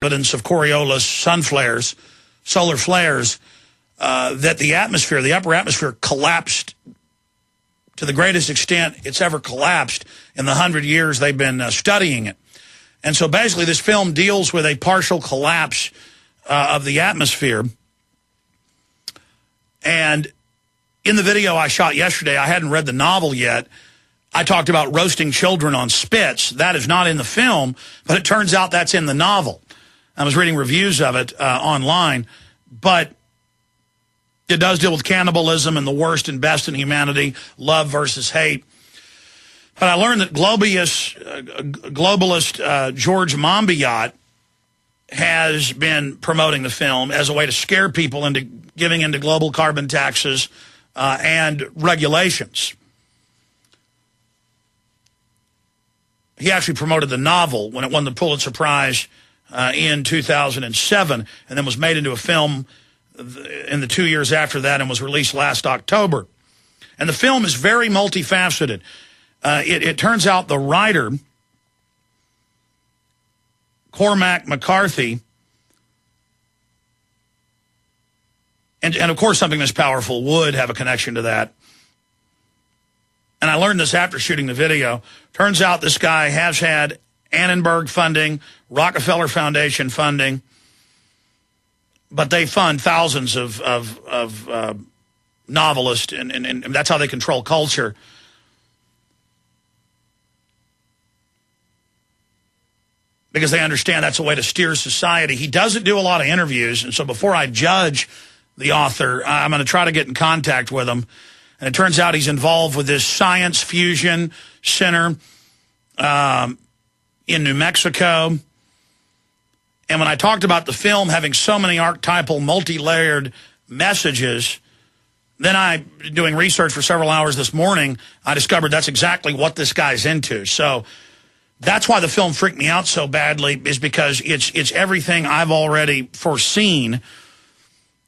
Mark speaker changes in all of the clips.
Speaker 1: evidence of Coriolis sun flares, solar flares, that the atmosphere, the upper atmosphere, collapsed to the greatest extent it's ever collapsed in the 100 years they've been studying it. And so basically this film deals with a partial collapse of the atmosphere. And in the video I shot yesterday, I hadn't read the novel yet, I talked about roasting children on spits. That is not in the film, but it turns out that's in the novel. I was reading reviews of it online, but it does deal with cannibalism and the worst and best in humanity, love versus hate. But I learned that globalist George Monbiot has been promoting the film as a way to scare people into giving into global carbon taxes and regulations. He actually promoted the novel when it won the Pulitzer Prize in 2007 and then was made into a film in the 2 years after that and was released last October. And the film is very multifaceted. It turns out the writer, Cormac McCarthy, and of course something this powerful would have a connection to that. And I learned this after shooting the video. Turns out this guy has had Annenberg funding, Rockefeller Foundation funding, but they fund thousands of novelists, and that's how they control culture. Because they understand that's a way to steer society. He doesn't do a lot of interviews, and so before I judge the author, I'm going to try to get in contact with him. And it turns out he's involved with this science fusion center in New Mexico. And when I talked about the film having so many archetypal, multi-layered messages, then doing research for several hours this morning, I discovered that's exactly what this guy's into. So that's why the film freaked me out so badly, is because it's everything I've already foreseen.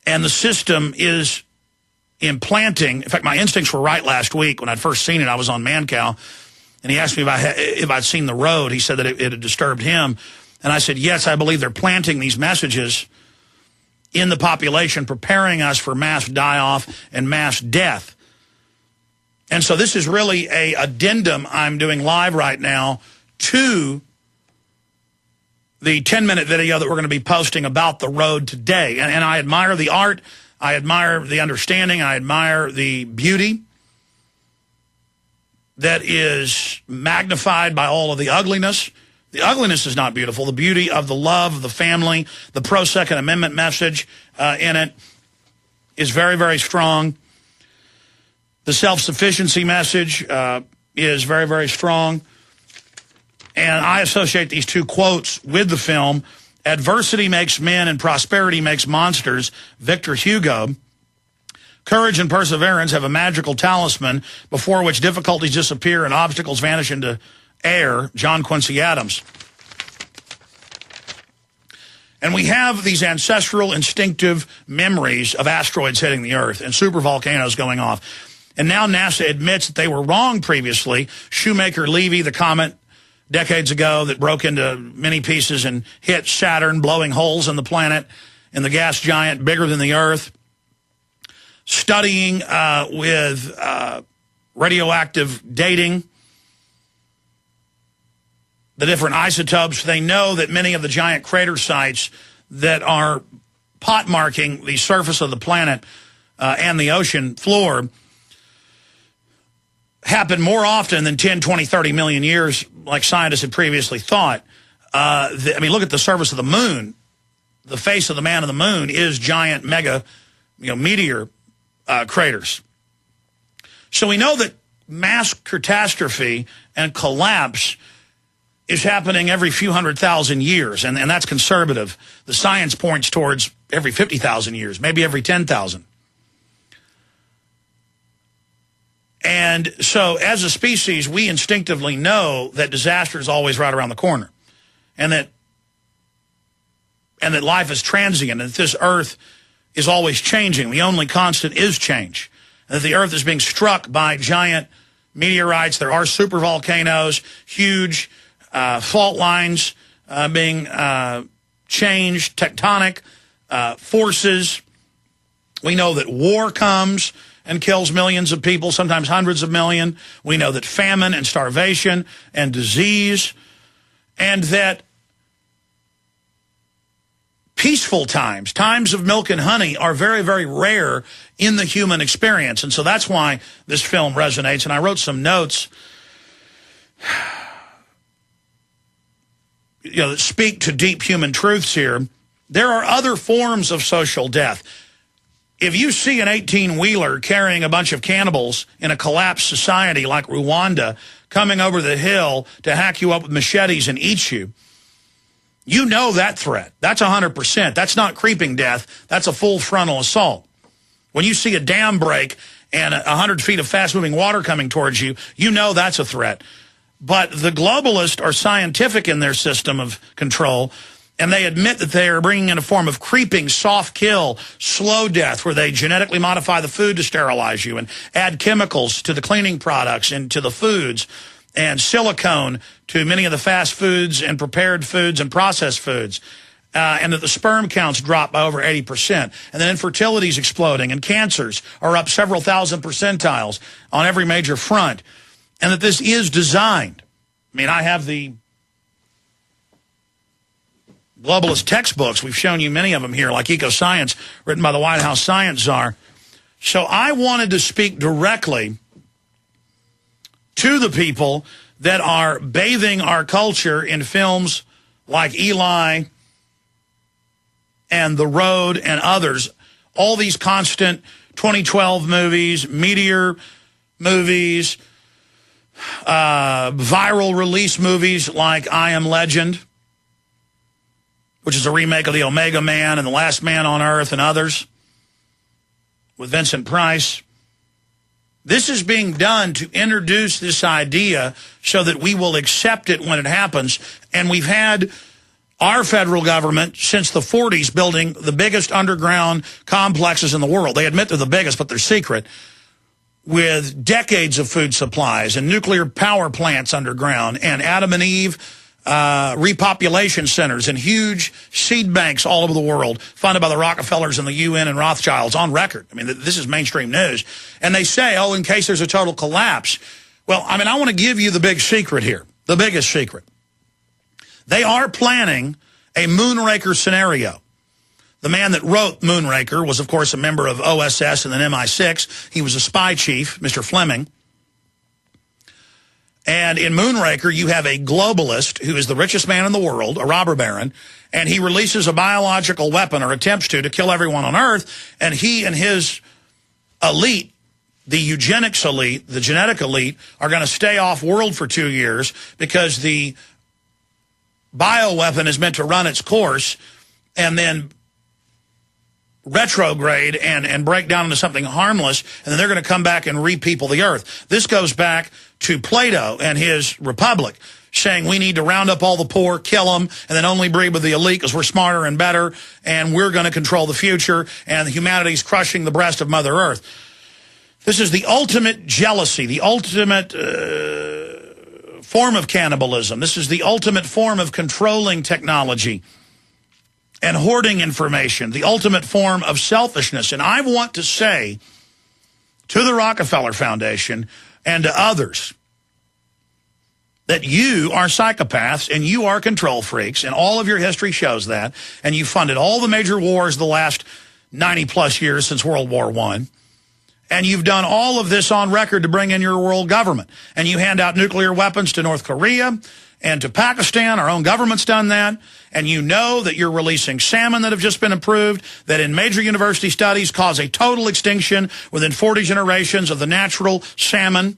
Speaker 1: And the system is implanting. In fact, my instincts were right last week when I'd first seen it. I was on Mancow, and he asked me if I'd seen the road. He said that it had disturbed him. And I said, yes, I believe they're planting these messages in the population, preparing us for mass die-off and mass death. And so this is really a addendum I'm doing live right now to the 10-minute video that we're going to be posting about the road today. And I admire the art. I admire the understanding. I admire the beauty that is magnified by all of the ugliness. The ugliness is not beautiful. The beauty of the love of the family, the pro-Second Amendment message in it is very, very strong. The self-sufficiency message is very, very strong. And I associate these two quotes with the film. Adversity makes men and prosperity makes monsters, Victor Hugo. Courage and perseverance have a magical talisman before which difficulties disappear and obstacles vanish into air, John Quincy Adams. And we have these ancestral, instinctive memories of asteroids hitting the Earth and supervolcanoes going off. And now NASA admits that they were wrong previously. Shoemaker-Levy, the comet decades ago that broke into many pieces and hit Saturn, blowing holes in the planet, and the gas giant bigger than the Earth. Studying with radioactive dating, the different isotopes, they know that many of the giant crater sites that are pockmarking the surface of the planet and the ocean floor happen more often than 10, 20, 30 million years, like scientists had previously thought. I mean, look at the surface of the moon. The face of the man on the moon is giant mega, meteor craters. So we know that mass catastrophe and collapse is happening every few 100,000 years, and that's conservative. The science points towards every 50,000 years, maybe every 10,000. And so as a species, we instinctively know that disaster is always right around the corner, and that life is transient, and that this earth is always changing. The only constant is change. And that the earth is being struck by giant meteorites. There are supervolcanoes, huge fault lines being change, tectonic forces. We know that war comes and kills millions of people, sometimes hundreds of million. We know that famine and starvation and disease, and that peaceful times, times of milk and honey, are very, very rare in the human experience. And so that's why this film resonates. And I wrote some notes that speak to deep human truths here. There are other forms of social death. If you see an 18-wheeler carrying a bunch of cannibals in a collapsed society like Rwanda coming over the hill to hack you up with machetes and eat you, you know that threat. That's 100%. That's not creeping death. That's a full frontal assault. When you see a dam break and 100 feet of fast-moving water coming towards you, you know that's a threat. But the globalists are scientific in their system of control, and they admit that they are bringing in a form of creeping, soft kill, slow death, where they genetically modify the food to sterilize you and add chemicals to the cleaning products and to the foods and silicone to many of the fast foods and prepared foods and processed foods. And that the sperm counts drop by over 80%. And then infertility is exploding, and cancers are up several thousand percentiles on every major front. And that this is designed. I mean, I have the globalist textbooks. We've shown you many of them here, like Eco Science, written by the White House science czar. So I wanted to speak directly to the people that are bathing our culture in films like Eli and The Road and others, all these constant 2012 movies, Meteor movies, viral release movies like I Am Legend, which is a remake of The Omega Man and The Last Man on Earth and others with Vincent Price. This is being done to introduce this idea so that we will accept it when it happens. And we've had our federal government since the 40s building the biggest underground complexes in the world. They admit they're the biggest, but they're secret, with decades of food supplies and nuclear power plants underground and Adam and Eve repopulation centers and huge seed banks all over the world funded by the Rockefellers and the UN and Rothschilds on record. I mean, this is mainstream news. And they say, oh, in case there's a total collapse. Well, I mean, I want to give you the big secret here, the biggest secret. They are planning a Moonraker scenario. The man that wrote Moonraker was, of course, a member of OSS and then MI6. He was a spy chief, Mr. Fleming. And in Moonraker, you have a globalist who is the richest man in the world, a robber baron, and he releases a biological weapon, or attempts to kill everyone on Earth, and he and his elite, the eugenics elite, the genetic elite, are going to stay off world for 2 years because the bioweapon is meant to run its course and then retrograde and break down into something harmless, and then they're going to come back and repeople the earth. This goes back to Plato and his Republic, saying we need to round up all the poor, kill them, and then only breed with the elite because we're smarter and better, and we're going to control the future, and humanity's crushing the breast of Mother Earth. This is the ultimate jealousy, the ultimate form of cannibalism. This is the ultimate form of controlling technology and hoarding information, the ultimate form of selfishness. And I want to say to the Rockefeller Foundation and to others that you are psychopaths and you are control freaks, and all of your history shows that, and you funded all the major wars the last 90-plus years since World War I, and you've done all of this on record to bring in your world government, and you hand out nuclear weapons to North Korea and to Pakistan. Our own government's done that. And you know that you're releasing salmon that have just been approved, that in major university studies cause a total extinction within 40 generations of the natural salmon.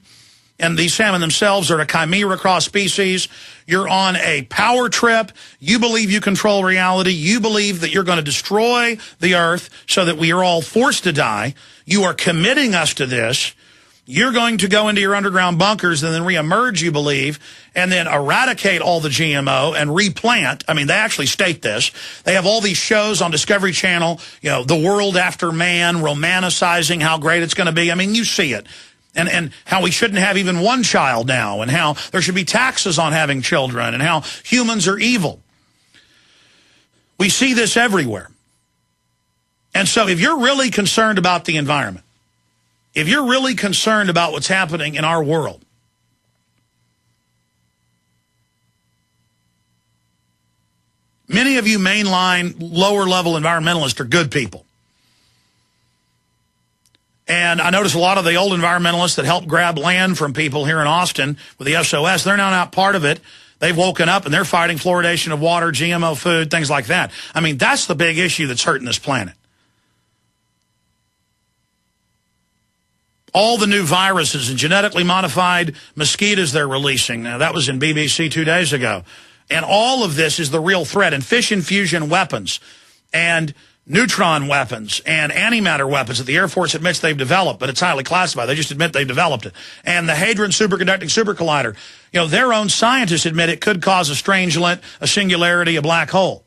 Speaker 1: And these salmon themselves are a chimera cross species. You're on a power trip. You believe you control reality. You believe that you're going to destroy the earth so that we are all forced to die. You are committing us to this. You're going to go into your underground bunkers and then reemerge, you believe, and then eradicate all the GMO and replant. I mean, they actually state this. They have all these shows on Discovery Channel, you know, The World After Man, romanticizing how great it's going to be. I mean, you see it. And how we shouldn't have even one child now, and how there should be taxes on having children, and how humans are evil. We see this everywhere. And so if you're really concerned about the environment, if you're really concerned about what's happening in our world, many of you mainline, lower-level environmentalists are good people. And I notice a lot of the old environmentalists that helped grab land from people here in Austin with the SOS, they're now not part of it. They've woken up and they're fighting fluoridation of water, GMO food, things like that. I mean, that's the big issue that's hurting this planet. All the new viruses and genetically modified mosquitoes they're releasing. Now, that was in BBC 2 days ago. And all of this is the real threat. And fission fusion weapons and neutron weapons and antimatter weapons that the Air Force admits they've developed, but it's highly classified. They just admit they've developed it. And the Hadron Superconducting Supercollider, you know, their own scientists admit it could cause a strangelet, a singularity, a black hole.